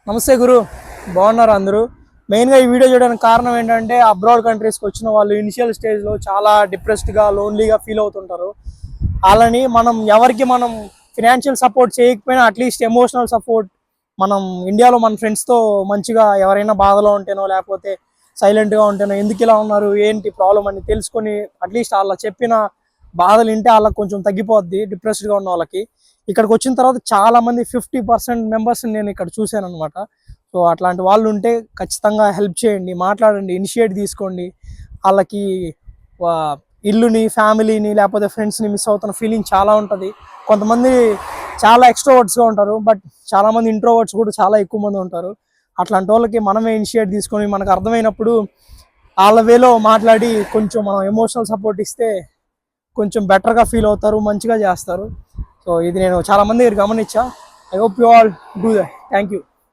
నమస్తే గురు, బాగున్నారు అందరూ. మెయిన్గా ఈ వీడియో చేయడానికి కారణం ఏంటంటే అబ్రాడ్ కంట్రీస్కి వచ్చిన వాళ్ళు ఇనిషియల్ స్టేజ్లో చాలా డిప్రెస్డ్గా లోన్లీగా ఫీల్ అవుతుంటారు. వాళ్ళని మనం ఫినాన్షియల్ సపోర్ట్ చేయకపోయినా అట్లీస్ట్ ఎమోషనల్ సపోర్ట్ మనం ఇండియాలో మన ఫ్రెండ్స్తో మంచిగా ఎవరైనా బాధలో ఉంటేనో లేకపోతే సైలెంట్గా ఉంటేనో ఎందుకు ఇలా ఉన్నారు ఏంటి ప్రాబ్లం అని తెలుసుకొని అట్లీస్ట్ వాళ్ళ చెప్పిన బాధలు వింటే వాళ్ళకి కొంచెం తగ్గిపోద్ది డిప్రెస్డ్గా ఉన్న వాళ్ళకి. ఇక్కడికి వచ్చిన తర్వాత చాలామంది 50% మెంబర్స్ నేను ఇక్కడ చూశాను అనమాట. సో అట్లాంటి వాళ్ళు ఉంటే ఖచ్చితంగా హెల్ప్ చేయండి, మాట్లాడండి, ఇనిషియేట్ తీసుకోండి. వాళ్ళకి ఇల్లుని, ఫ్యామిలీని లేకపోతే ఫ్రెండ్స్ని మిస్ అవుతున్న ఫీలింగ్ చాలా ఉంటుంది. కొంతమంది చాలా ఎక్స్ట్రోవర్ట్స్గా ఉంటారు, బట్ చాలామంది ఇంట్రోవర్ట్స్ కూడా చాలా ఎక్కువ మంది ఉంటారు. అట్లాంటి వాళ్ళకి మనమే ఇనిషియేట్ తీసుకొని మనకు అర్థమైనప్పుడు వాళ్ళ వేలో మాట్లాడి కొంచెం మనం ఎమోషనల్ సపోర్ట్ ఇస్తే కొంచెం బెటర్గా ఫీల్ అవుతారు, మంచిగా చేస్తారు. సో ఇది నేను చాలామంది గమనించా. I hope you all do that. Thank you.